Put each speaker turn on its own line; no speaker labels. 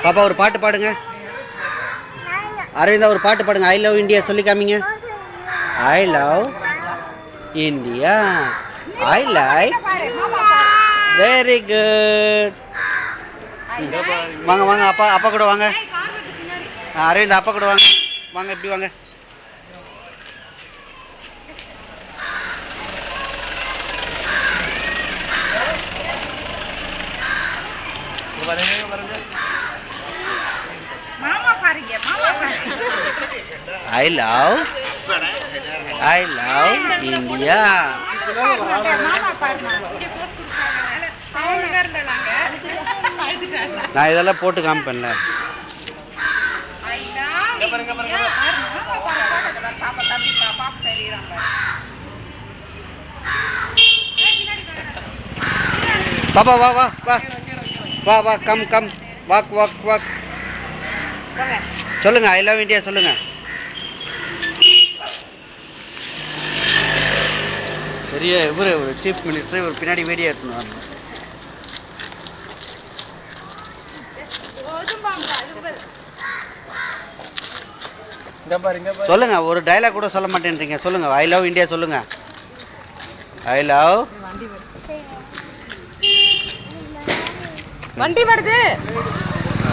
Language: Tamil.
பாப்பா ஒரு பாட்டு பாடுங்க. அரவிந்தா ஒரு பாட்டு பாடுங்க. ஐ லவ் இந்தியா சொல்லி காமிங்க. I love India. I like. Very good. வாங்க வாங்க அப்பா அப்பா கூட வாங்க. அரவிந்தா அப்பா கூட வாங்க. வாங்க இப்படி வாங்க. I love India. நான் இதெல்லாம் போட்டு காமிப்பேன்ல. பாப்பா வா வா வா வா வா come come walk walk walk. சொல்லுங்க ஐ லவ் இந்தியா சொல்லுங்க. சரியா இவரு சீஃப் மினிஸ்டர் இவர் பின்னாடி வீடியோ எடுத்துன்னு சொல்லுங்க. ஒரு டைலாக் கூட சொல்ல மாட்டேன்றீங்க. சொல்லுங்க ஐ லவ் இந்தியா சொல்லுங்க. I love.
வண்டி வருது.